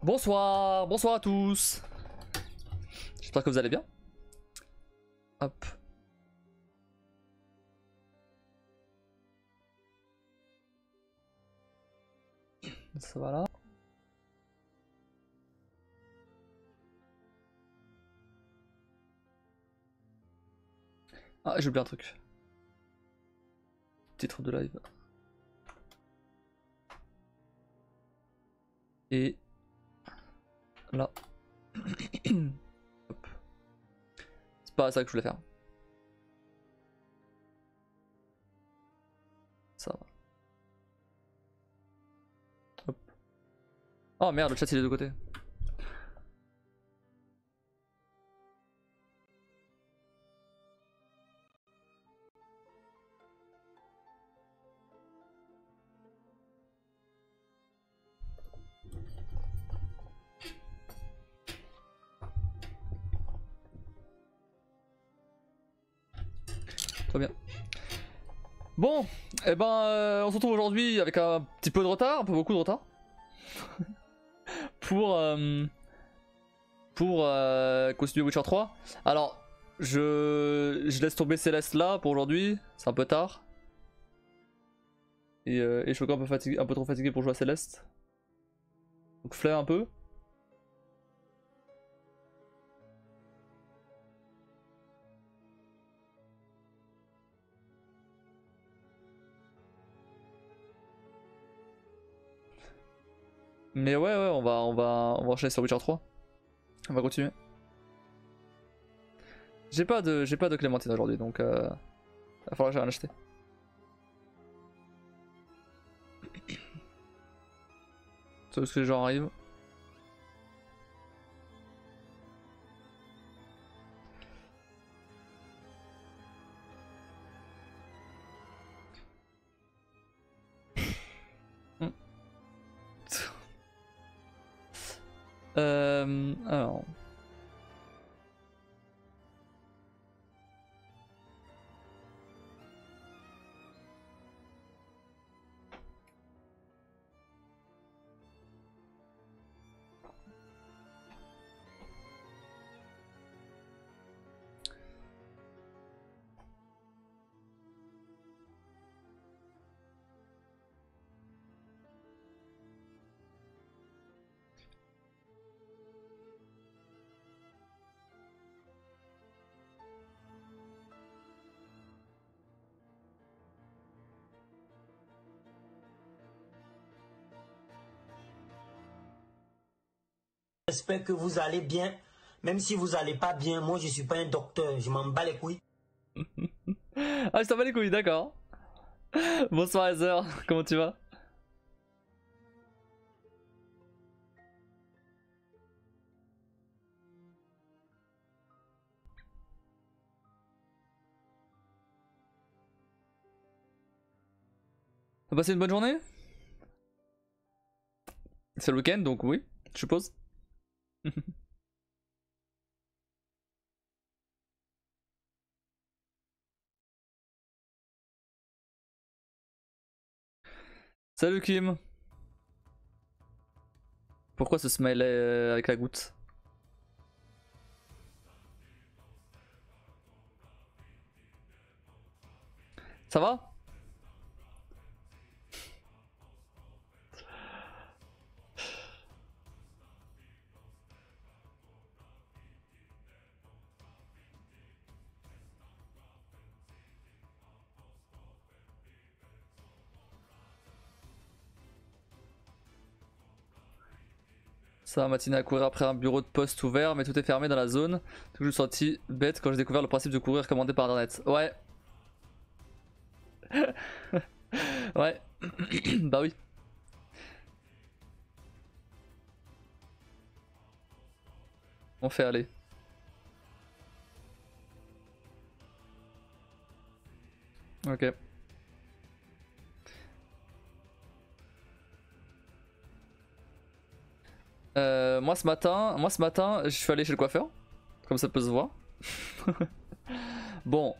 Bonsoir, bonsoir à tous. J'espère que vous allez bien. Hop. Ça va là. Ah, j'ai oublié un truc. Titre de live. Et là. Hop. C'est pas ça que je voulais faire. Ça va. Hop. Oh merde, le chat il est de côté. Très bien. Bon, et ben on se retrouve aujourd'hui avec un petit peu de retard, un peu beaucoup de retard. pour continuer Witcher 3. Alors, je laisse tomber Céleste là pour aujourd'hui, c'est un peu tard. Et je suis encore un peu trop fatigué pour jouer à Céleste. Donc flemme un peu. Mais ouais, on va enchaîner sur Witcher 3. On va continuer. J'ai pas de clémentine aujourd'hui, donc va falloir que j'aille en acheter. C'est ce que les gens arrivent. Alors. J'espère que vous allez bien. Même si vous allez pas bien, moi je suis pas un docteur, je m'en bats les couilles. Ah, je t'en bats les couilles, d'accord. Bonsoir Heather, comment tu vas? T'as passé une bonne journée? C'est le week-end, donc oui, je suppose. Salut Kim. Pourquoi ce smiley avec la goutte? Ça va? Ça, matinée à courir après un bureau de poste ouvert, mais tout est fermé dans la zone. Du coup, je me suis senti bête quand j'ai découvert le principe de courir commandé par internet. Ouais. Ouais. Bah oui. On fait aller. Ok. Moi ce matin, je suis allé chez le coiffeur. Comme ça peut se voir. Bon.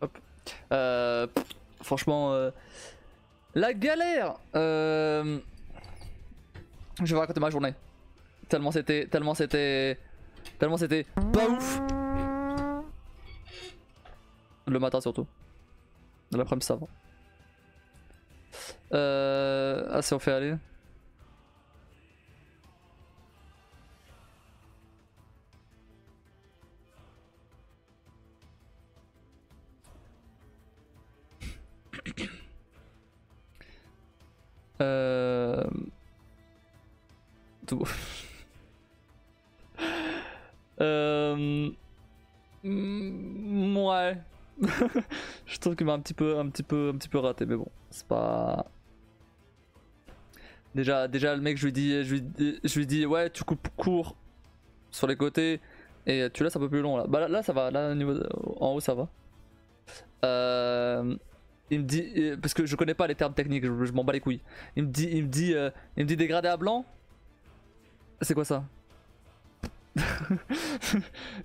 Hop. Franchement, La galère. Je vais vous raconter ma journée. Tellement c'était pas ouf. Le matin surtout. L'après-midi ça va. Ah si on fait aller. Tout. Ouais. Je trouve qu'il m'a un petit peu raté, mais bon, c'est pas. Déjà le mec, je lui dis ouais, tu coupes court sur les côtés et tu laisses un peu plus long là. Bah là ça va, là au niveau en haut ça va. Il me dit, parce que je connais pas les termes techniques, je m'en bats les couilles. Il me dit dégradé à blanc. C'est quoi ça?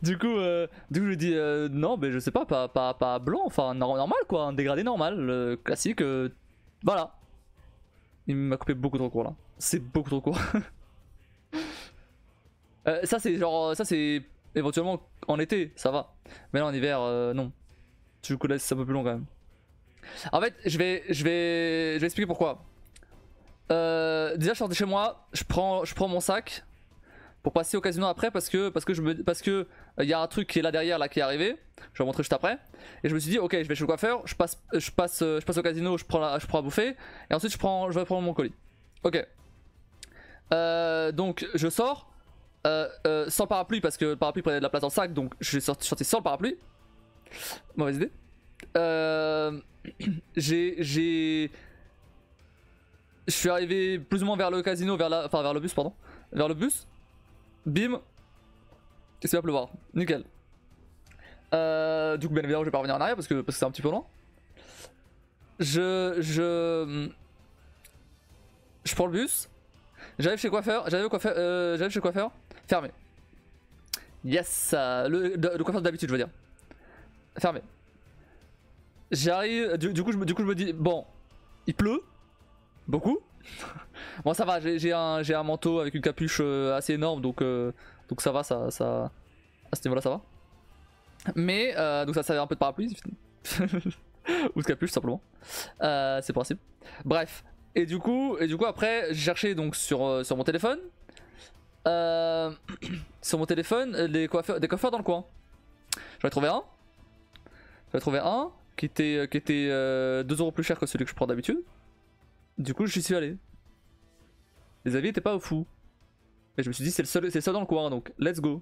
du coup je lui dis non, mais je sais pas, pas blanc, enfin normal quoi, un dégradé normal, classique, voilà. Il m'a coupé beaucoup trop court là, c'est beaucoup trop court. Ça c'est genre, ça c'est éventuellement en été, ça va. Mais là en hiver, non. Du coup là c'est un peu plus long quand même. En fait, je vais expliquer pourquoi. Déjà, je sors de chez moi, je prends mon sac pour passer au casino après parce que y a un truc qui est là derrière là qui est arrivé. Je vais vous montrer juste après. Et je me suis dit ok, je vais chez le coiffeur, je passe au casino, je prends à bouffer et ensuite je vais prendre mon colis. Ok. Donc je sors sans parapluie parce que le parapluie prenait de la place dans le sac, donc je suis sorti sans le parapluie. Mauvaise idée. Je suis arrivé plus ou moins vers le casino, vers le bus, pardon. Vers le bus. Bim. Et c'est va pleuvoir. Nickel. Du coup, bien évidemment, je vais pas revenir en arrière parce que c'est un petit peu loin. Je prends le bus. J'arrive chez le coiffeur. J'arrive chez le coiffeur. Fermé. Yes. Le coiffeur d'habitude, je veux dire. Fermé. J'arrive. Du coup, je me dis, bon, il pleut. Beaucoup. Bon ça va, j'ai un manteau avec une capuche assez énorme, donc ça va, ça à ce niveau là ça va. Mais donc ça servait un peu de parapluie ou de capuche simplement, c'est possible. Bref, et du coup après j'ai cherché donc sur mon téléphone des coiffeurs dans le coin. J'en ai trouvé un qui était 2€ plus cher que celui que je prends d'habitude. Du coup j'y suis allé. Les avis étaient pas au fou. Et je me suis dit c'est le seul dans le coin, donc let's go.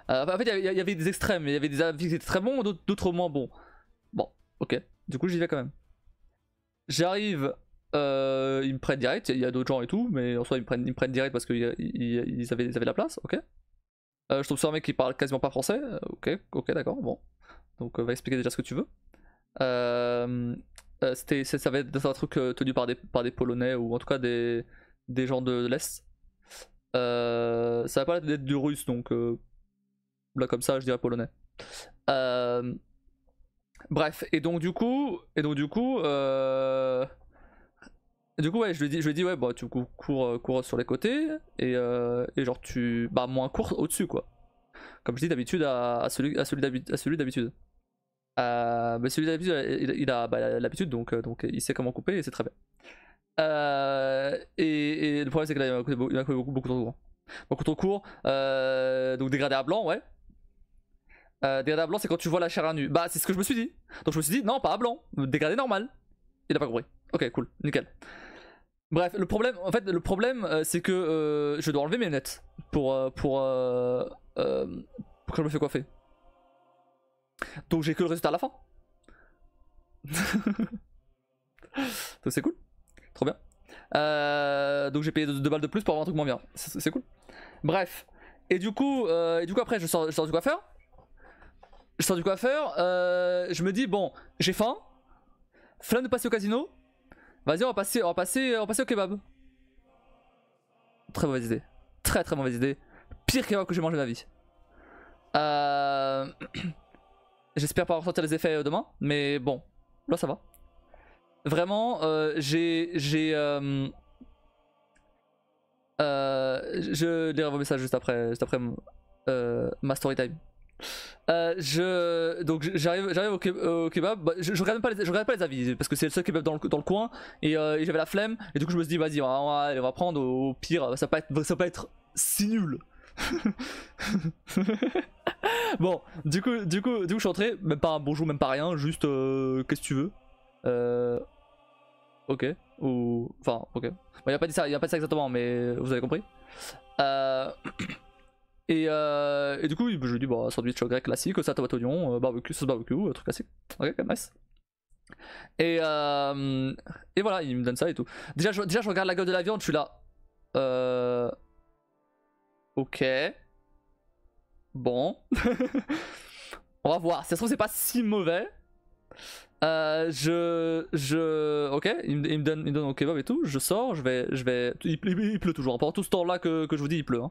En fait il y avait des extrêmes, il y avait des avis qui étaient très bons, d'autres moins bons. Bon, ok, du coup j'y vais quand même. J'arrive, ils me prennent direct, il y a d'autres gens et tout, mais en soi ils me prennent direct parce qu'ils avaient la place, ok. Je tombe sur un mec qui parle quasiment pas français, ok d'accord, bon. Donc va expliquer déjà ce que tu veux. Ça va être un truc tenu par des Polonais ou en tout cas des gens de l'Est. Ça va pas être du russe, donc là comme ça je dirais polonais. Bref, et donc du coup ouais, je lui dis ouais bah tu cours sur les côtés et genre tu moins cours au-dessus quoi. Comme je dis d'habitude à celui d'habitude. Mais celui d'habitude il a l'habitude, donc il sait comment couper et c'est très bien. Et le problème c'est que là il m'a coupé beaucoup trop court. Beaucoup trop court. Donc dégradé à blanc, ouais. Dégradé à blanc c'est quand tu vois la chair à nu. Bah c'est ce que je me suis dit. Donc je me suis dit non, pas à blanc, dégradé normal. Il a pas compris. Ok cool, nickel. Bref, le problème c'est que je dois enlever mes lunettes pour que je me fais coiffer. Donc j'ai que le résultat à la fin. Donc c'est cool, trop bien. Donc j'ai payé 2 balles de plus pour avoir un truc moins bien. C'est cool. Bref, et du coup après je sors du coiffeur. Je me dis bon, j'ai faim. Flemme de passer au casino. Vas-y, on va passer au kebab. Très mauvaise idée. Très mauvaise idée. Pire kebab que j'ai mangé de ma vie. J'espère pas ressentir les effets demain, mais bon, là ça va. vraiment, je lirai vos messages juste après ma story time. Donc j'arrive au kebab, bah, je regarde pas les avis parce que c'est le seul kebab dans le coin et j'avais la flemme et du coup je me suis dit vas-y on va prendre, au pire ça va pas être si nul. Bon du coup je suis entré, même pas un bonjour, même pas rien, juste qu'est-ce que tu veux, ok, ou enfin ok, bon, il a pas dit ça exactement mais vous avez compris. Et du coup, je lui dis bah sandwich grec classique, ça tomate oignon, barbecue, sauce barbecue, truc classique. Ok, nice. Et voilà, il me donne ça et tout. Déjà je regarde la gueule de la viande, je suis là. Ok. Bon. On va voir. Si ça se trouve, c'est pas si mauvais. Ok, il me donne au kebab et tout. Je sors, je vais. Il pleut toujours. Pendant tout ce temps là que je vous dis, il pleut. Hein.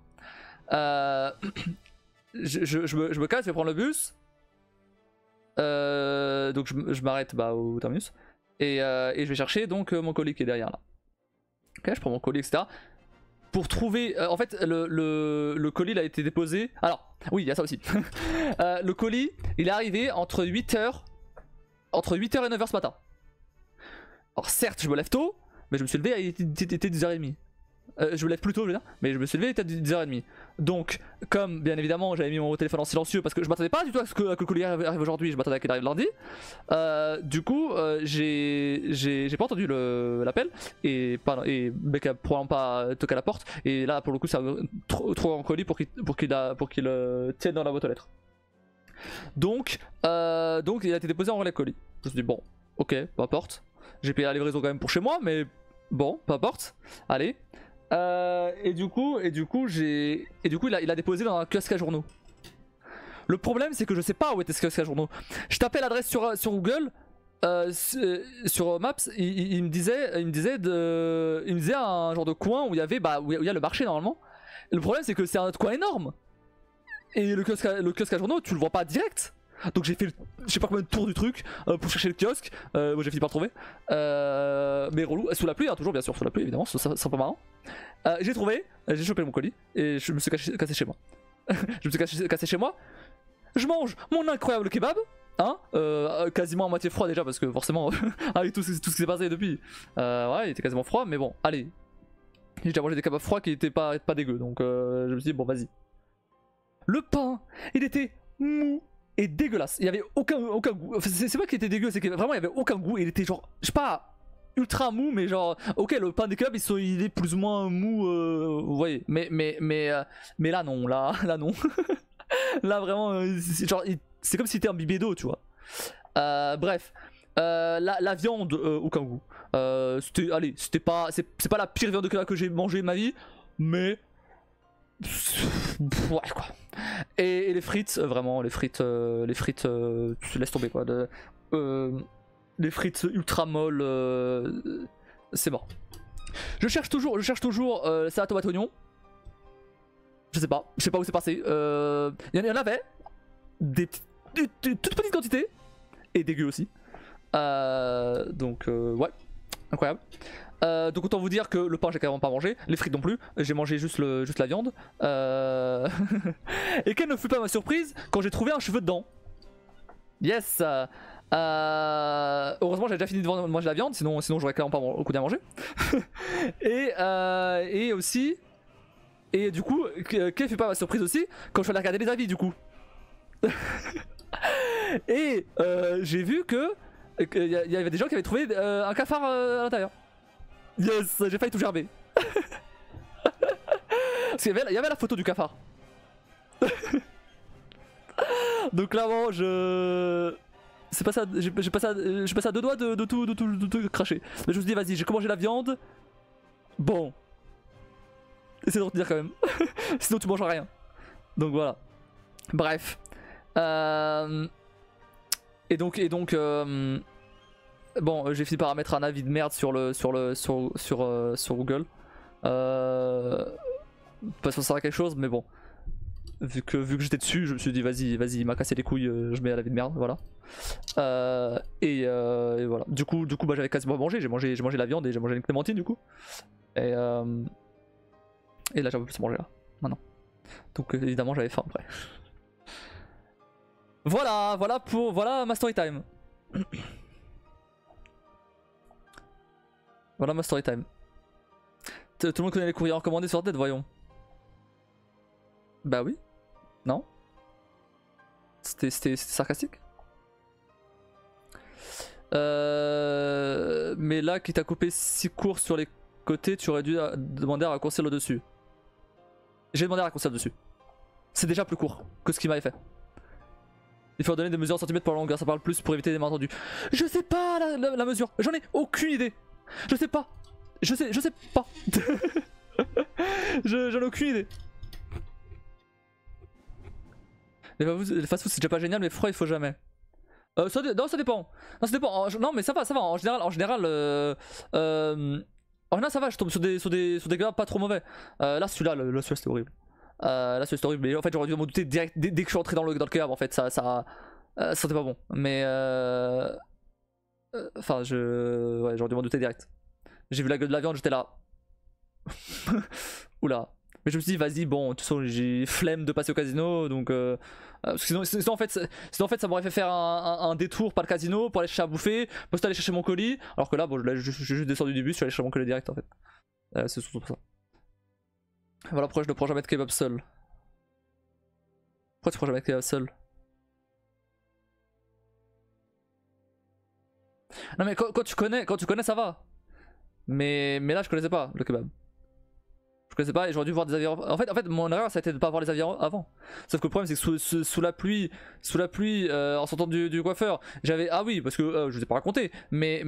Je me casse, je vais prendre le bus. Donc je m'arrête au terminus. Et je vais chercher donc mon colis qui est derrière là. Ok, je prends mon colis, etc. Pour trouver. En fait, le colis il a été déposé. Alors, oui, il y a ça aussi. Le colis, il est arrivé entre 8h et 9h ce matin. Alors, certes, je me lève tôt, mais je me suis levé, il était 10h30. Je me lève plus tôt, je veux dire, mais je me suis levé, il était 10h30. Donc, comme bien évidemment j'avais mis mon téléphone en silencieux parce que je m'attendais pas du tout à ce que le colis arrive aujourd'hui, je m'attendais à qu'il arrive lundi. Du coup, j'ai pas entendu l'appel et mec a probablement pas toqué à la porte. Et là, pour le coup, c'est trop en colis pour qu'il tienne dans la boîte aux lettres. Donc, il a été déposé en relais colis. Je me suis dit, bon, ok, peu importe. J'ai payé la livraison quand même pour chez moi, mais bon, peu importe. Allez. Et du coup, il a déposé dans un kiosque à journaux. Le problème, c'est que je sais pas où était ce kiosque à journaux. Je tapais l'adresse sur Google, sur Maps, il me disait un genre de coin où il y avait, où il y a le marché normalement. Et le problème, c'est que c'est un coin énorme. Et le kiosque à journaux, tu le vois pas direct. Donc j'ai fait je sais pas combien de tours du truc pour chercher le kiosque. Moi j'ai fini par le trouver. Mais relou, sous la pluie, hein, toujours bien sûr, sous la pluie évidemment, c'est pas marrant. J'ai trouvé, j'ai chopé mon colis et je me suis cassé chez moi. Je me suis cassé chez moi. Je mange mon incroyable kebab, hein, quasiment à moitié froid déjà parce que forcément, avec tout ce qui s'est passé depuis, ouais, il était quasiment froid, mais bon, allez. J'ai déjà mangé des kebabs froids qui étaient pas dégueux, donc je me suis dit, bon, vas-y. Le pain, il était mou et dégueulasse. Il y avait aucun goût. C'est pas qu'il était dégueu, c'est que vraiment il y avait aucun goût. Il était genre, je sais pas, ultra mou, mais genre, ok, le pain des kebabs il est plus ou moins mou, vous voyez. Mais là non, là non. Là vraiment, c'est comme si c'était imbibé d'eau, tu vois. Bref, la viande, aucun goût. C'est pas la pire viande de kebab que j'ai mangé de ma vie, mais ouais quoi. Et les frites, vraiment les frites, tu laisses tomber quoi. Les frites ultra molles, c'est mort. Je cherche toujours salade tomate oignon. Je sais pas où c'est passé. Il y en avait des toutes petites quantités et dégueu aussi. Donc ouais, incroyable. Donc autant vous dire que le pain j'ai carrément pas mangé, les frites non plus, j'ai mangé juste la viande. Et quelle ne fut pas ma surprise quand j'ai trouvé un cheveu dedans. Yes. Heureusement j'avais déjà fini de manger la viande, sinon j'aurais clairement pas au coup d'y manger. Et aussi, et du coup, quelle fut pas ma surprise aussi quand je suis allé regarder les avis du coup. Et j'ai vu que il y avait des gens qui avaient trouvé un cafard à l'intérieur. Yes, j'ai failli tout gerber. Parce qu'il y avait la photo du cafard. Donc clairement c'est pas ça, j'ai passé à deux doigts de tout cracher. Mais je me suis dit vas-y, j'ai commandé la viande. Bon, essaie de retenir quand même. Sinon tu mangeras rien. Donc voilà. Bref. Et donc bon, j'ai fini par mettre un avis de merde sur Google. Pas sûr que ça sert à quelque chose, mais bon. Vu que j'étais dessus, je me suis dit vas-y, il m'a cassé les couilles, je mets à la vie de merde, voilà. Et voilà. Du coup bah, j'avais quasiment mangé, j'ai mangé la viande et j'ai mangé une clémentine du coup. Et là j'avais plus manger là, maintenant. Donc évidemment j'avais faim après. Voilà ma story time. Voilà ma story time. Tout le monde connaît les courriers recommandés sur tête, voyons. Bah oui. Non? C'était sarcastique? Mais là, qui t'a coupé si court sur les côtés, tu aurais dû demander à raccourcir le dessus. J'ai demandé à raccourcir le dessus. C'est déjà plus court que ce qu'il m'avait fait. Il faut donner des mesures en centimètres pour la longueur, ça parle plus pour éviter des malentendus. Je sais pas la mesure, j'en ai aucune idée. Je sais pas. Je sais pas. J'en ai aucune idée. Les fast-food c'est déjà pas génial, mais froid il faut jamais. Non, ça dépend. Non, ça dépend. Non, mais ça va. En général, en général, ça va. Je tombe sur des gars pas trop mauvais. Là, celui-là, c'était horrible. Là, c'était horrible. Mais en fait, j'aurais dû m'en douter direct dès que je suis rentré dans le kebab. En fait, ça c'était pas bon. Mais enfin, ouais, j'aurais dû m'en douter direct. J'ai vu la gueule de la viande, j'étais là. Oula. Mais je me suis dit, vas-y, bon, de toute façon, j'ai flemme de passer au casino, donc. Parce que sinon, en fait, ça m'aurait fait faire un détour par le casino pour aller chercher à bouffer, pour aller chercher mon colis. Alors que là, bon, je suis juste descendu du bus, je suis allé chercher mon colis direct en fait. C'est surtout pour ça. Voilà pourquoi je ne prends jamais de kebab seul. Pourquoi tu prends jamais de kebab seul? Non, mais quand tu connais, ça va. Mais là, je connaissais pas le kebab. Je connaissais pas et j'aurais dû voir des avions. En fait, mon erreur ça a été de pas voir les avions avant. Sauf que le problème c'est que sous la pluie, en sortant du coiffeur, j'avais. Ah oui, parce que je vous ai pas raconté. Mais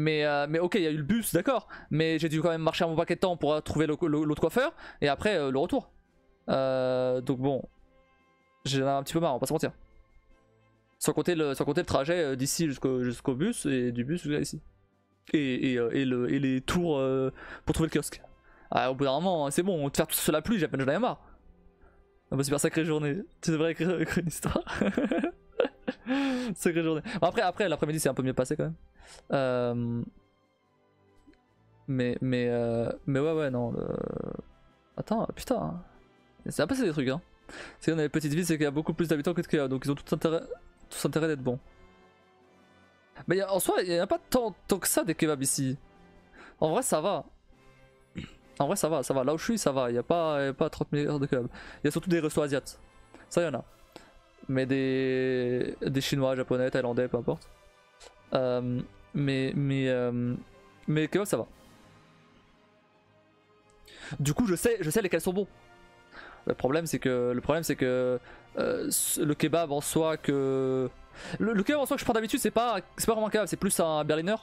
ok, il y a eu le bus, d'accord. Mais j'ai dû quand même marcher un bon paquet de temps pour trouver l'autre coiffeur. Et après, le retour. Donc bon. J'en ai un petit peu marre, on va pas se mentir. Sans compter le trajet d'ici jusqu'au bus et du bus jusqu'à ici. Et les tours pour trouver le kiosque. Ah, au bout d'un moment, c'est bon, te faire tout sur la pluie, j'en avais marre. Ah bah super sacrée journée, tu devrais écrire une histoire. Sacrée journée. Bon, après l'après-midi c'est un peu mieux passé quand même. Mais ouais non. Attends, putain. Ça a passé des trucs hein. C'est qu'on a les petites villes, c'est qu'il y a beaucoup plus d'habitants que de KA, donc ils ont tous intérêt d'être bons. Mais en soi, il n'y a pas tant que ça des kebabs ici. En vrai ça va. En vrai ça va. Là où je suis ça va, il n'y a pas 30 milliards de kebabs. Il y a surtout des restos asiates. Ça y en a. Mais des chinois, japonais, thaïlandais, peu importe. Mais kebab ça va. Du coup je sais lesquels sont bons. Le problème c'est que le kebab en soi que le kebab en soi que je prends d'habitude c'est pas vraiment un kebab, c'est plus un berliner.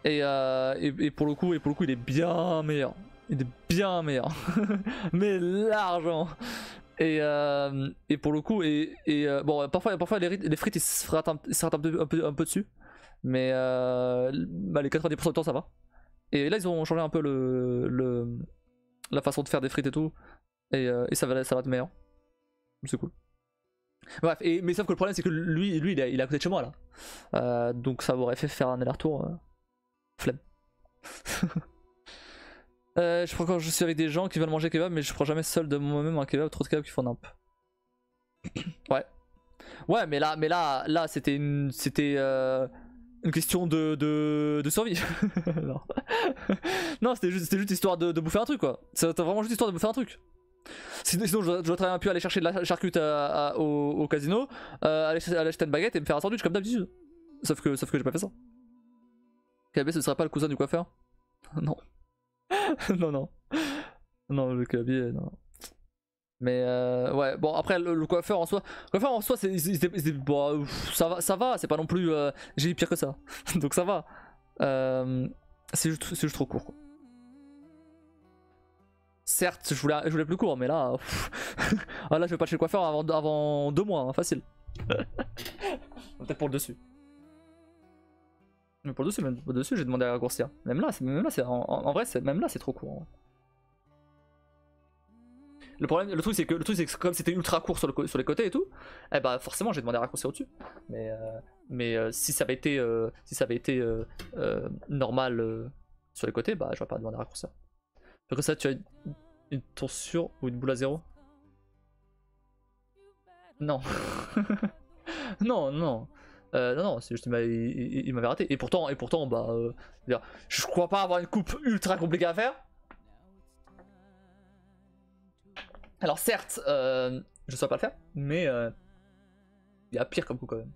Et pour le coup il est bien meilleur. Il est bien meilleur. Mais largement. Et pour le coup bon parfois les frites ils se ratent un peu dessus. Mais bah, les 90% du temps ça va. Et là ils ont changé un peu la façon de faire des frites et tout. Et ça va être meilleur. C'est cool. Bref, mais sauf que le problème c'est que lui il est à côté de chez moi là. Donc ça m'aurait fait faire un aller-retour. Flemme. Je prends quand je suis avec des gens qui veulent manger kebab, mais je prends jamais seul de moi-même un kebab, trop de kebab qui font nimp. Ouais, mais là c'était une question de survie. Non, c'était juste histoire de bouffer un truc quoi. C'était vraiment juste histoire de bouffer un truc. Sinon j'aurais très bien pu aller chercher de la charcute au casino, aller acheter une baguette et me faire un sandwich comme d'habitude. Sauf que j'ai pas fait ça. KB ce serait pas le cousin du coiffeur? Non. non. Non, le KB, non. Mais ouais, bon après le coiffeur en soi c'est bon, ça va, c'est pas non plus j'ai eu pire que ça. Donc ça va. C'est juste trop court quoi. Certes, je voulais plus court, mais là, ah, là je vais pas chez le coiffeur avant 2 mois, hein, facile. Peut-être pour le dessus. Mais pour le dessus, j'ai demandé à raccourcir. Même là, c'est en vrai, même là, c'est trop court. Hein. Le problème, le truc c'est que comme c'était ultra court sur les côtés et tout, eh bah forcément j'ai demandé à raccourcir au-dessus. Mais si ça avait été normal sur les côtés, bah j'aurais pas demandé à raccourcir. Donc ça, tu as une tonsure ou une boule à zéro? Non. Non, non. Non, c'est juste il m'avait raté. Et pourtant, bah, je crois pas avoir une coupe ultra compliquée à faire. Alors certes, je saurais pas le faire, mais il y a pire comme coup quand même.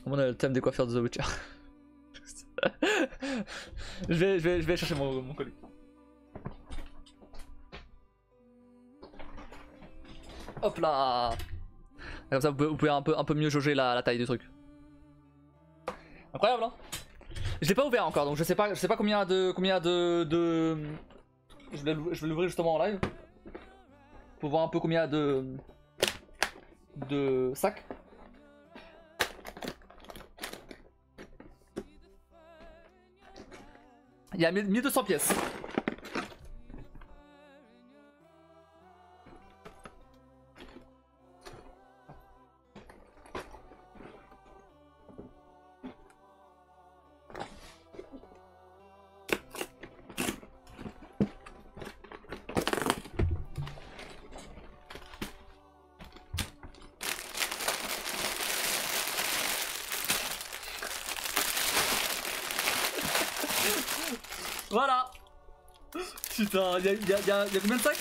On a le thème des coiffeurs de The Witcher. je vais chercher mon colis. Hop là. Comme ça vous pouvez un peu mieux jauger la taille du truc. Incroyable hein. Je l'ai pas ouvert encore donc je sais pas combien de je vais l'ouvrir justement en live pour voir un peu combien de sacs. Il y a 1200 pièces. Voilà. Putain, y'a combien de sacs?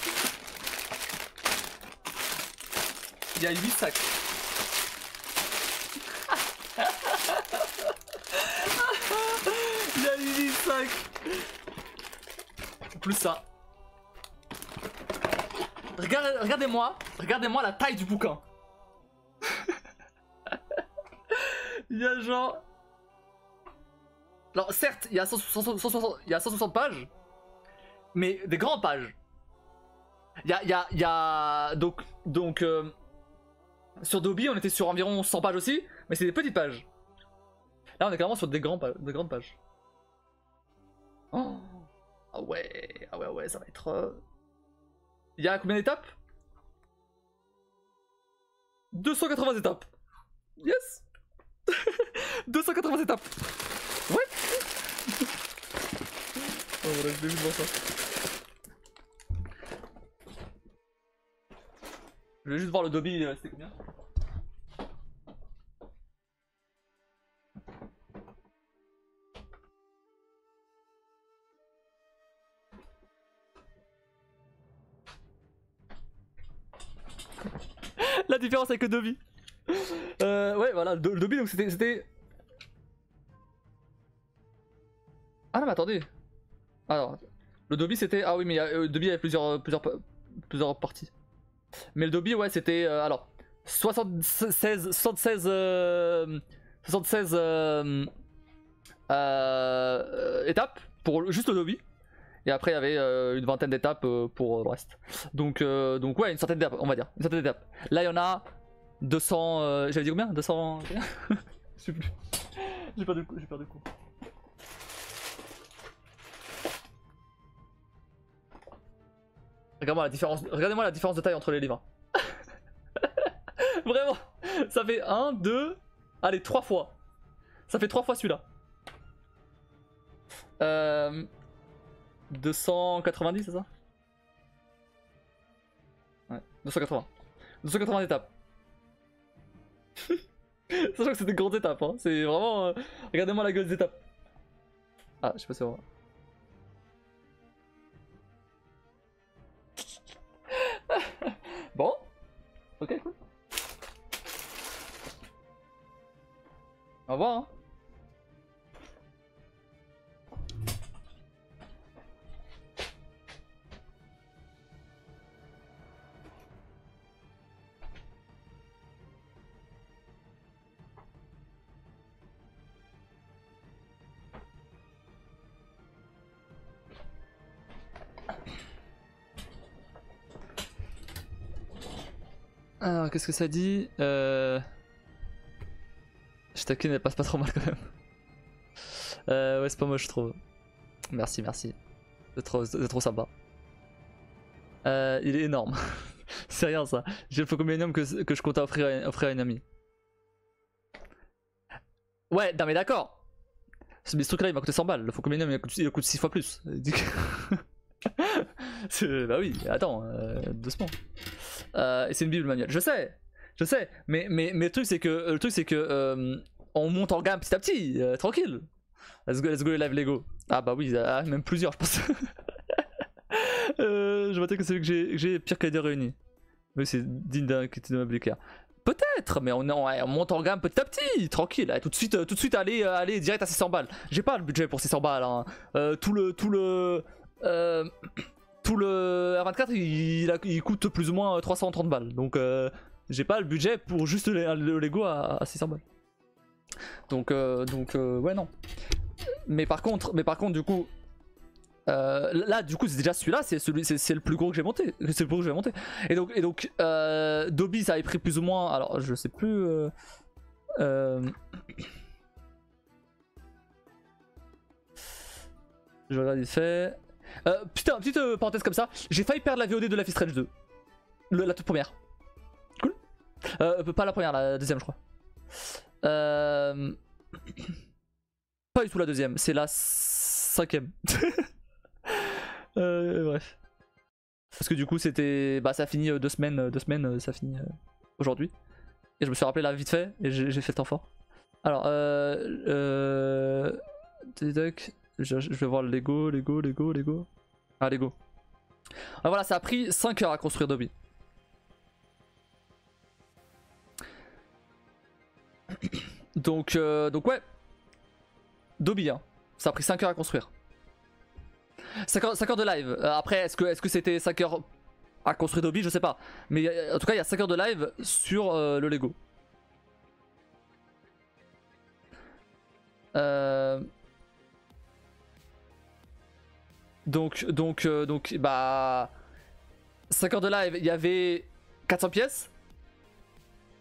Il y a 8 sacs. Il y a 8 sacs. Plus ça. Regardez-moi la taille du bouquin. Il y a genre... Alors certes, il y a 160 pages, mais des grandes pages. Il y a donc sur Dobby on était sur environ 100 pages aussi, mais c'est des petites pages. Là on est clairement sur de grandes pages. Oh, ah ouais, ça va être... Il y a combien d'étapes? 280 étapes. Yes. 280 étapes. Ouais. Oh voilà, je l'ai vu devant ça. Je vais juste voir le Dobby, c'était combien? La différence avec le Dobby. Ouais voilà, le Dobby donc c'était... Ah non mais attendez. Alors, le Dobby c'était... Ah oui mais le Dobby avait plusieurs parties. Mais le Dobby ouais c'était... alors, 76 étapes pour juste le Dobby. Et après il y avait une vingtaine d'étapes pour le reste. Donc ouais, une centaine d'étapes on va dire. Une centaine d'étapes. Là il y en a 200... j'avais dit combien? 200... Je sais plus. J'ai perdu le coup. Regardez-moi la différence de taille entre les livres. Vraiment, ça fait 1, 2, allez 3 fois. Ça fait 3 fois celui-là. 290 c'est ça? Ouais, 280. 280 étapes. Sachant que c'est des grandes étapes, hein. C'est vraiment... regardez-moi la gueule des étapes. Ah, je sais pas si c'est vrai. Bon, ok, cool. Au revoir. Hein. Alors, qu'est-ce que ça dit? Je taquine, elle passe pas trop mal quand même. Ouais, c'est pas moche, je trouve. Merci. C'est trop sympa. Il est énorme. C'est rien ça. J'ai le Focominium que je comptais offrir à une amie. Ouais, non mais d'accord. Mais ce truc là il m'a coûté 100 balles. Le Focominium il coûte 6 fois plus. Bah oui, attends, doucement. Et c'est une bible manuelle. Je sais. Mais le truc c'est que, on monte en gamme petit à petit, tranquille. Let's go les live Lego. Ah bah oui, même plusieurs je pense. Je vois que c'est celui que j'ai pire qu'à des réunis. Mais c'est digne d'un critique de ma Blicker. Peut-être, mais on monte en gamme petit à petit, tranquille. Tout de suite aller direct à 600 balles. J'ai pas le budget pour 600 balles. Hein. Tout le R24 il coûte plus ou moins 330 balles. Donc j'ai pas le budget pour juste le Lego à 600 balles. Donc ouais non. Mais par contre du coup. Là du coup c'est déjà celui-là, c'est le plus gros que j'ai monté. C'est le plus gros que je vais monter. Et donc Dobby ça avait pris plus ou moins. Alors je sais plus. Je regarde vite fait. Putain, petite parenthèse comme ça. J'ai failli perdre la VOD de Life is Strange 2. La toute première. Cool. Pas la première, la deuxième je crois. Pas du tout la deuxième, c'est la cinquième. Bref. Parce que du coup c'était. Bah ça finit 2 semaines, ça finit aujourd'hui. Et je me suis rappelé là vite fait et j'ai fait le temps fort. Alors je vais voir le Lego. Ah Lego. Ah, voilà, ça a pris 5 heures à construire Dobby. Donc ouais. Dobby hein. Ça a pris 5 heures à construire. 5 heures de live. Après, est-ce que c'était 5 heures à construire Dobby? Je sais pas. Mais en tout cas, il y a 5 heures de live sur le Lego. Donc, bah. 5 heures de live, il y avait 400 pièces.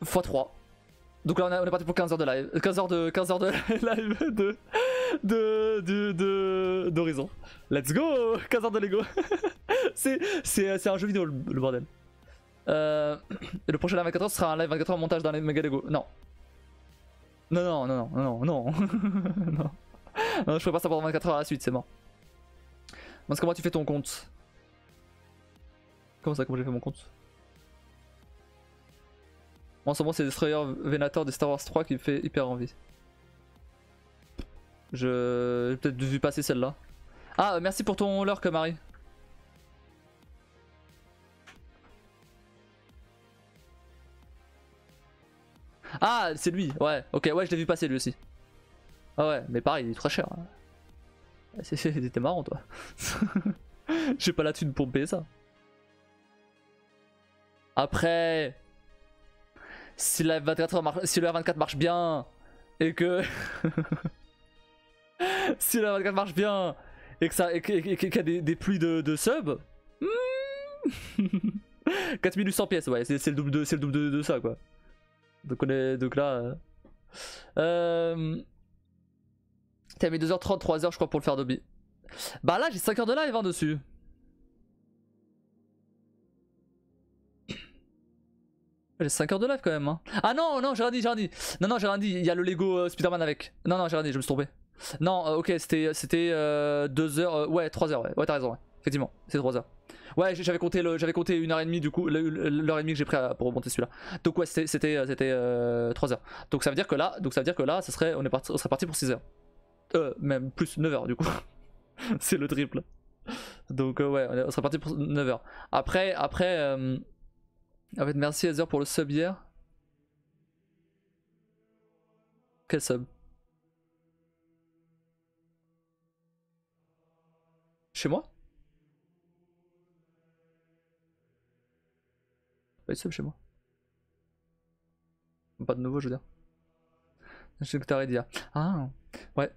x 3. Donc là, on est parti pour 15 heures de live. 15 heures de live d'Horizon. Let's go. 15 heures de Lego. c'est un jeu vidéo le bordel. Et le prochain live 24 heures sera un live 24 heures montage dans les méga Lego. Non, non, je ferai pas ça pendant 24 heures à la suite, c'est mort. Parce comment tu fais ton compte? Comment j'ai fait mon compte? Moi en ce moment c'est Destroyer Venator de Star Wars 3 qui me fait hyper envie. J'ai peut-être vu passer celle-là. Ah merci pour ton lurk Marie. Ah c'est lui, ouais, ok, ouais je l'ai vu passer lui aussi. Ah ouais, mais pareil il est très cher. C'était marrant toi. J'ai pas la thune pour me payer ça. Après, si la 24 marche bien et que si la 24 marche bien et que ça qu'il y a des pluies de subs, 4800 pièces, ouais, c'est le double de ça quoi. Donc là t'as mis 2h30, 3h je crois pour le faire Dobby. Bah là j'ai 5 heures de live hein, dessus. J'ai 5 heures de live quand même hein. Ah non j'ai rien dit. Non j'ai rien dit, il y a le Lego Spider-Man avec. Non j'ai rien dit, je me suis trompé. Non ok c'était 2h, ouais 3h ouais t'as raison ouais. Effectivement c'est 3h. Ouais j'avais compté 1h30 du coup, l'heure et demie que j'ai pris pour remonter celui-là. Donc ouais c'était 3h. Donc ça veut dire que là ça serait, on serait parti pour 6h. Même plus 9h du coup. C'est le triple. Donc ouais on serait parti pour 9h. Après en fait, merci Heather pour le sub hier. Quel sub? Chez moi? Pas de sub chez moi. Pas de nouveau, je veux dire. Je sais que t'as dit. Ah, ouais.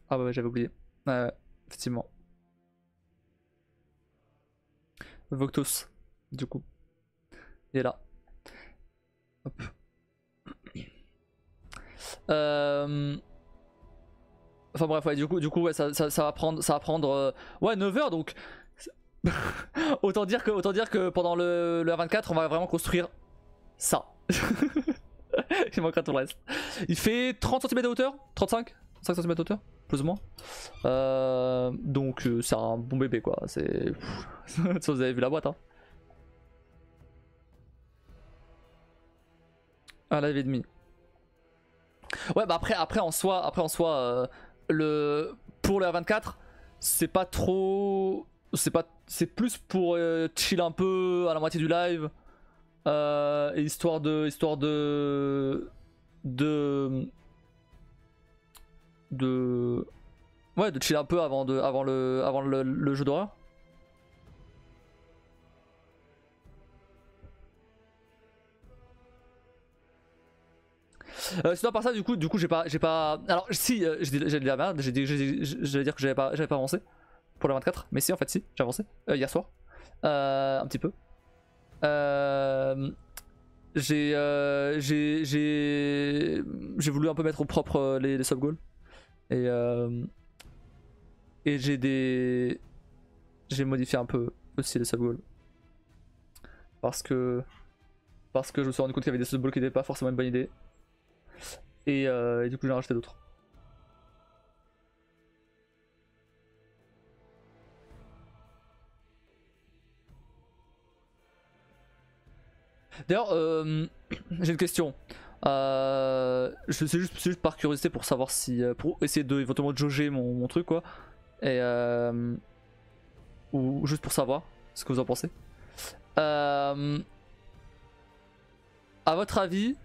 Ah, bah ouais, j'avais oublié. Effectivement. Voctos, du coup. Il est là. Hop. Enfin bref, ouais, du coup ouais, ça va prendre ouais, 9h donc. Autant dire que pendant le R24, on va vraiment construire ça. Il manquera tout le reste. Il fait 30 cm de hauteur, 35 5 cm de hauteur, plus ou moins. Donc c'est un bon bébé quoi. C'est. Vous avez vu la boîte hein. Un live et demi. Ouais bah après en soi pour le R24 c'est pas trop. C'est plus pour chill un peu à la moitié du live. Et histoire de ouais de chill un peu avant le jeu d'horreur. Sinon par ça du coup j'ai pas alors si j'ai de la merde, j'allais dire que j'avais pas avancé pour le 24 mais si en fait si j'ai avancé hier soir un petit peu. J'ai voulu un peu mettre au propre les sub goals et j'ai modifié un peu aussi les sub goals parce que je me suis rendu compte qu'il y avait des sub goals qui n'étaient pas forcément une bonne idée et du coup j'ai rajouté d'autres. D'ailleurs, j'ai une question. C'est juste par curiosité pour savoir si. Pour essayer de éventuellement jauger mon truc quoi. Et. Ou juste pour savoir ce que vous en pensez. À votre avis.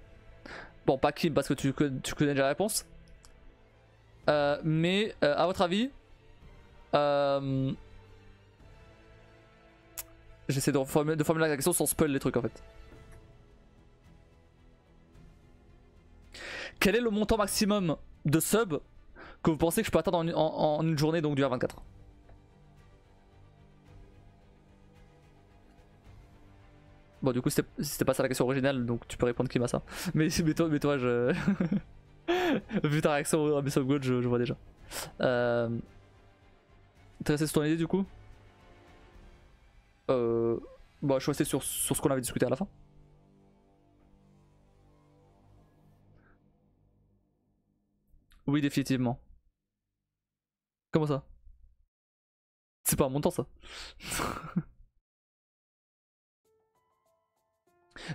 Bon, pas Kim parce que tu connais déjà la réponse. Mais à votre avis. J'essaie de formuler la question sans spoil les trucs en fait. Quel est le montant maximum de sub que vous pensez que je peux atteindre en une journée donc du R24? Bon du coup c'était pas ça la question originale donc tu peux répondre Kim à ça. Mais toi je... Vu ta réaction à mes sub goals je vois déjà. T'es resté sur ton idée du coup? Bon je suis resté sur ce qu'on avait discuté à la fin. Oui, définitivement. Comment ça? C'est pas un montant ça.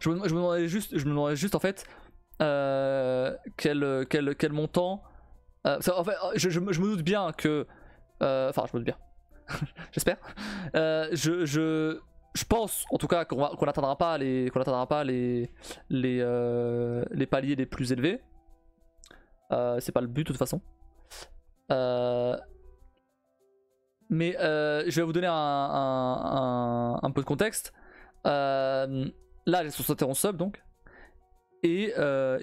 je me demandais juste en fait quel montant. En fait, je me doute bien que. Enfin, je me doute bien. J'espère. Je pense en tout cas qu'on n'atteindra pas les paliers les plus élevés. C'est pas le but de toute façon. Mais je vais vous donner un peu de contexte. Là j'ai 71 subs donc. Et j'en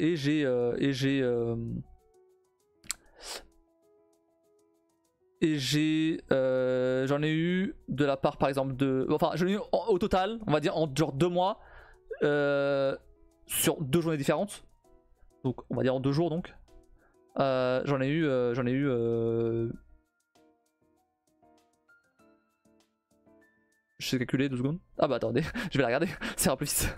ai eu de la part par exemple de. Enfin j'en ai eu au total, on va dire en genre 2 mois. Sur 2 journées différentes. Donc on va dire en 2 jours donc. J'en ai eu je sais calculer 2 secondes. Ah bah attendez, je vais la regarder, c'est un plus.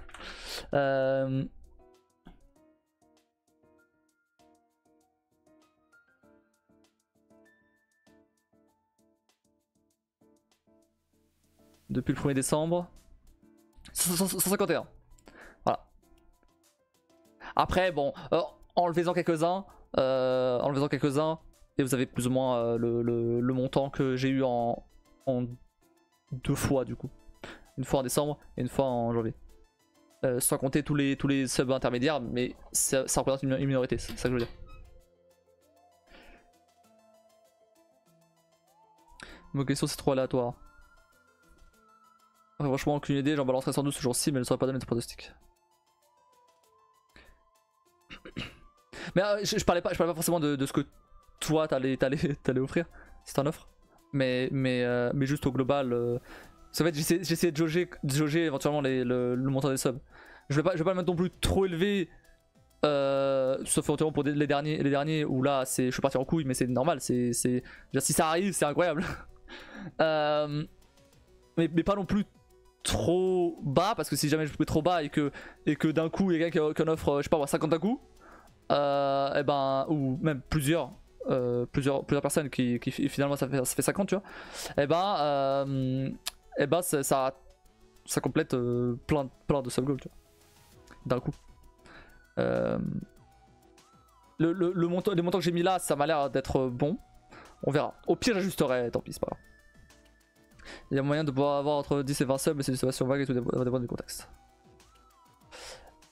Depuis le 1er décembre 151. Voilà. Après bon, enlevez-en quelques-uns. Et vous avez plus ou moins le montant que j'ai eu en 2 fois du coup. Une fois en décembre et une fois en janvier. Sans compter tous les subs intermédiaires, mais ça représente une minorité, c'est ça que je veux dire. Ma question c'est trop aléatoire. Enfin, franchement aucune idée, j'en balancerai sans doute ce jour-ci mais je ne saurais pas donner de pronostic. Mais je parlais pas forcément de ce que toi t'allais offrir, si t'en offres. Mais juste au global. En fait j'essaie de jauger éventuellement le montant des subs. Je vais pas le mettre non plus trop élevé. Sauf éventuellement pour les derniers où là je suis parti en couille mais c'est normal. Si ça arrive c'est incroyable. mais pas non plus trop bas, parce que si jamais je mets trop bas et que d'un coup il y a quelqu'un qui en offre, je sais pas moi, 50 d'un coup, et ben, ou même plusieurs personnes qui finalement ça fait 50, tu vois, et ben ça complète plein de sub goals, tu vois, d'un coup. Les montants que j'ai mis là, ça m'a l'air d'être bon. On verra. Au pire, j'ajusterai, tant pis, c'est pas grave. Il y a moyen de pouvoir avoir entre 10 et 20 subs, mais c'est une situation vague et tout dépend du contexte.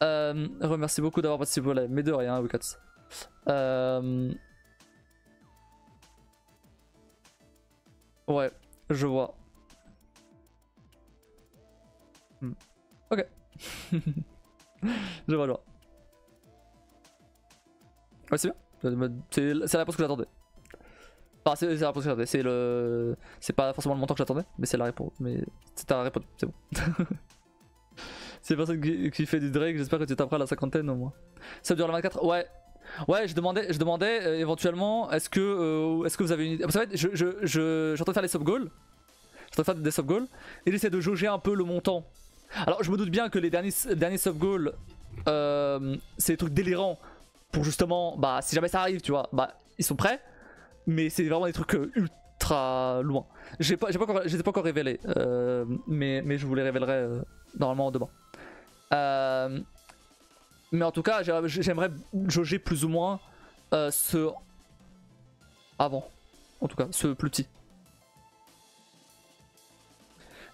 Remercie beaucoup d'avoir participé au live, mais de rien, Wikats. Ouais, je vois. Ok. Je vois. Ouais, c'est bien. C'est la réponse que j'attendais. Enfin, c'est la réponse que j'attendais. C'est pas forcément le montant que j'attendais, mais c'est la réponse. Mais c'est ta réponse, c'est bon. C'est personne qui fait du Drake, j'espère que tu taperas la cinquantaine au moins. Ça dure la 24. Ouais. Ouais, je demandais éventuellement, est-ce que vous avez une idée. Parce qu'en fait, je suis en train de faire les sub goals. Je suis en train de faire des sub goals. Et j'essaie de jauger un peu le montant. Alors, je me doute bien que les derniers sub goals, c'est des trucs délirants. Pour justement, bah, si jamais ça arrive, tu vois, bah, ils sont prêts. Mais c'est vraiment des trucs ultra loin. Je les ai pas encore révélés. Mais je vous les révélerai normalement demain. Mais en tout cas, j'aimerais jauger plus ou moins ce avant. En tout cas, ce plus petit.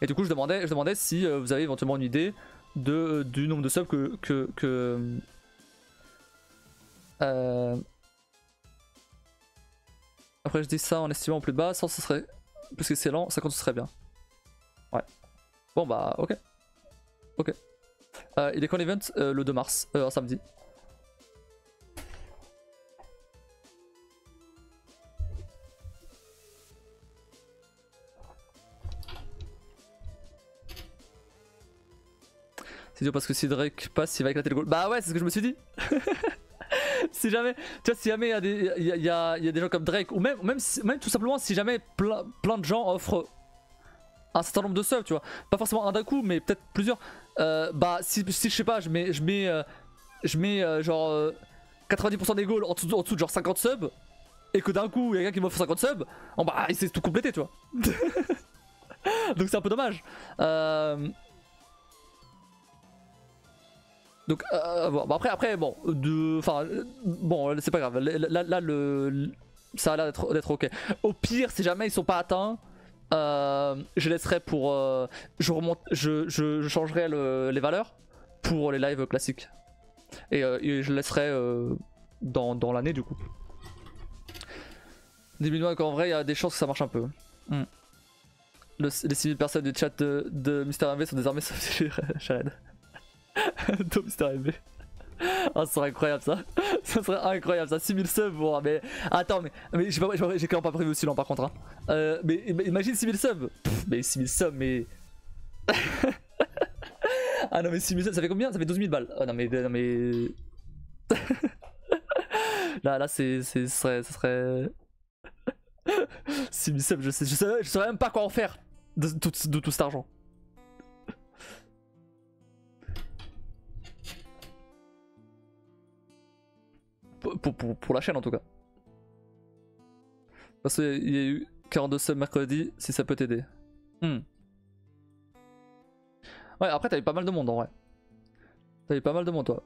Et du coup, je demandais si vous avez éventuellement une idée du nombre de subs que après, je dis ça en estimant au plus bas. 100 ce serait plus qu'excellent, 50 ce serait bien. Ouais. Bon bah, ok. Ok. Il est quand l'event le 2 mars, un samedi. C'est dur parce que si Drake passe, il va éclater le goal. Bah ouais, c'est ce que je me suis dit. Si jamais, tu vois, si jamais il y a des gens comme Drake, ou même tout simplement si jamais plein de gens offrent un certain nombre de subs, tu vois, pas forcément un d'un coup, mais peut-être plusieurs. Bah si je sais pas, je mets genre 90% des goals en dessous de genre 50 subs, et que d'un coup il y a quelqu'un qui m'offre 50 subs, bon bah il s'est tout complété, tu vois. Donc c'est un peu dommage. Donc bon, bah après bon, bon c'est pas grave. Là ça a l'air d'être ok. Au pire, si jamais ils sont pas atteints, je laisserai pour je changerai les valeurs pour les lives classiques et je laisserai dans l'année du coup. 10 000 mois qu'en vrai il y a des chances que ça marche un peu. Les 6000 personnes du chat de Mister MV sont désormais sauf Shared. Tom Mister MV. Oh, ça serait incroyable ça. Ça serait incroyable ça. 6000 subs, bon, mais attends, mais j'ai clairement pas prévu aussi long par contre. Hein. Mais imagine 6000 subs. Mais 6000 subs, mais. Ah non, mais 6000 subs, ça fait combien? Ça fait 12 000 balles. Oh non, mais. Là, ça serait. 6000 subs, je saurais même pas quoi en faire de tout cet argent. Pour la chaîne en tout cas. Parce qu'il y a eu 42 subs mercredi, si ça peut t'aider. Ouais, après t'avais pas mal de monde en vrai. T'avais pas mal de monde toi.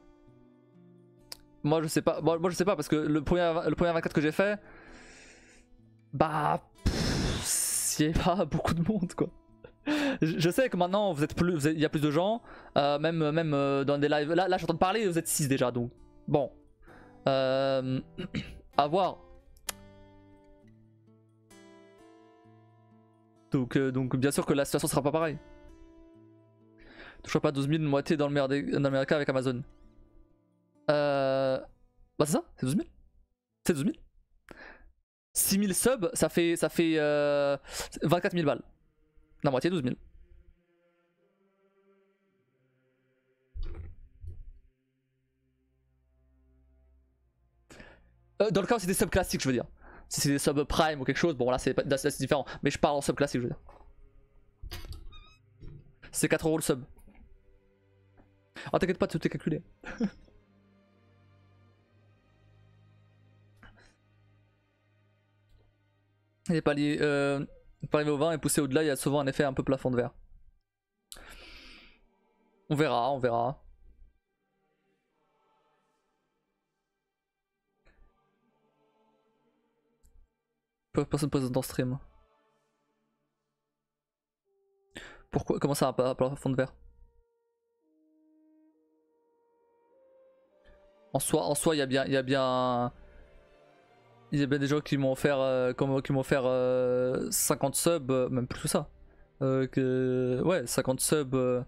Moi je sais pas, moi je sais pas parce que le premier 24 que j'ai fait, bah il y avait pas beaucoup de monde quoi. Je sais que maintenant vous êtes plus, il y a plus de gens, même dans des lives. Là j'entends parler, vous êtes 6 déjà donc bon. À voir. Donc bien sûr que la situation sera pas pareille. Toujours pas 12 000, moitié dans le meilleur cas avec Amazon. Bah c'est ça, c'est 12 000. C'est 12 000. 6 000 subs, ça fait 24 000 balles. La moitié 12 000. Dans le cas où c'est des subs classiques, je veux dire. Si c'est des subs prime ou quelque chose, bon là c'est différent. Mais je parle en sub classique, je veux dire. C'est 4 € le sub. Ah t'inquiète pas, tout est calculé. Il est pas lié. Pas arrivé au 20 et pousser au-delà, il y a souvent un effet un peu plafond de verre. On verra, on verra. Personne présente en stream. Pourquoi? Comment ça, un plafond de verre? En soi, il y a bien des gens qui m'ont offert, 50 subs, même plus que ça. Ouais, 50 subs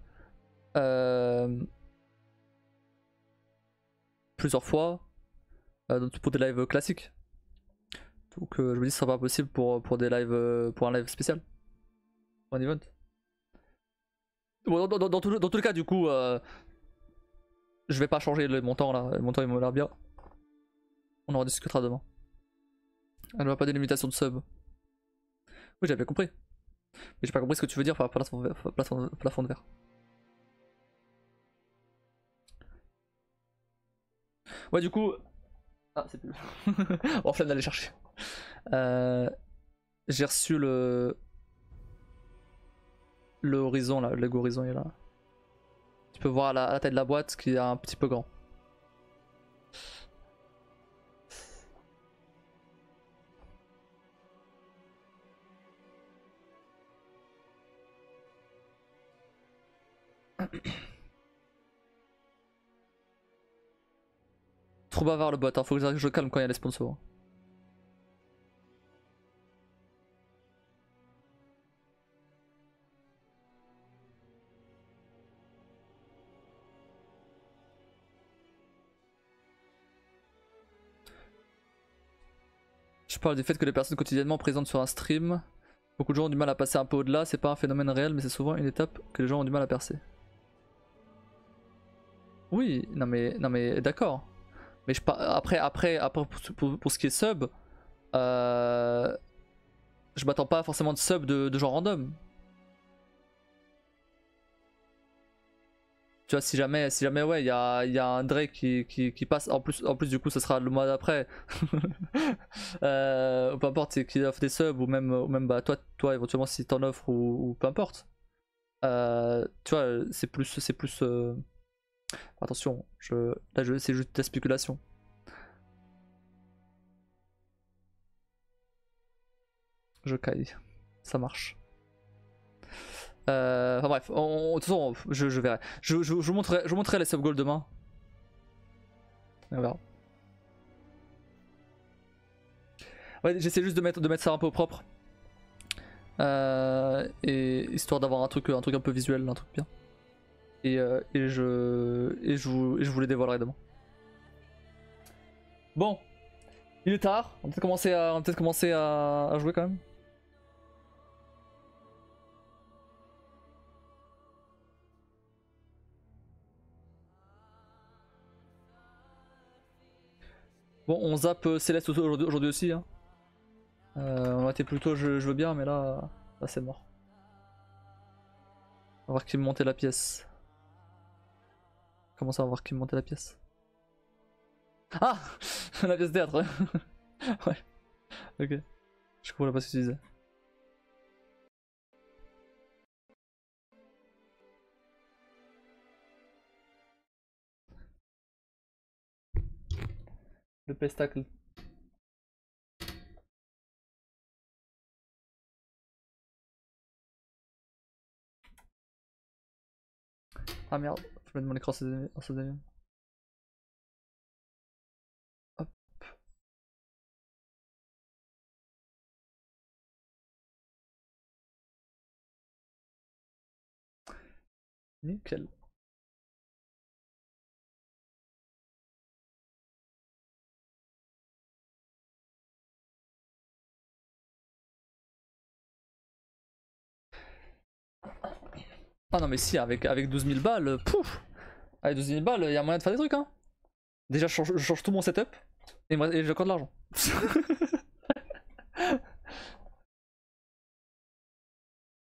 plusieurs fois pour des lives classiques. Donc je me dis que ce sera pas possible pour des lives, pour un live spécial, pour un event. Bon, dans tous les cas, du coup, je vais pas changer le montant là. Le montant il m'a l'air bien. On en rediscutera demain. Elle n'a pas de limitation de sub. Oui, j'avais compris. Mais j'ai pas compris ce que tu veux dire par plafond de verre. Ouais, du coup. Ah, c'est plus. On flemme d'aller chercher. J'ai reçu le horizon là, le Lego Horizon est là. Tu peux voir la taille de la boîte qui est un petit peu grand. Trop bavard le bot, hein. Faut que je calme quand il y a les sponsors. Je parle du fait que les personnes quotidiennement présentes sur un stream, beaucoup de gens ont du mal à passer un peu au-delà, c'est pas un phénomène réel mais c'est souvent une étape que les gens ont du mal à percer. Oui, non mais d'accord. Mais après pour ce qui est sub, je m'attends pas forcément de sub de gens random. Tu vois, si jamais ouais, il y a un Drake qui passe, en plus du coup, ce sera le mois d'après. Peu importe, c'est qu'il offre des subs ou même bah, toi éventuellement si t'en offres ou peu importe. Tu vois, c'est plus. Attention, là c'est juste de la spéculation. Je caille, ça marche. Enfin bref, de toute façon, je verrai. Je vous montrerai les sub goals demain. Et on verra. Ouais, j'essaie juste de mettre ça un peu au propre. Et histoire d'avoir un truc un peu visuel, un truc bien. Et je vous les dévoilerai demain. Bon, il est tard, on va peut-être commencer à jouer quand même. Bon, on zappe Céleste aujourd'hui aussi. Hein. On a été plutôt je veux bien, mais là c'est mort. On va voir qui me montait la pièce. Comment ça, on va voir qui me montait la pièce? Ah la pièce théâtre. Ouais. Ok. Je comprenais pas ce que tu disais. Le pestacle. Ah merde, je mets mon écran en pseudonyme. Hop. Nickel. Ah non mais si, avec 12 000 balles, pouf. Avec 12 000 balles, il y a moyen de faire des trucs hein. Déjà je change tout mon setup et j'ai encore de l'argent.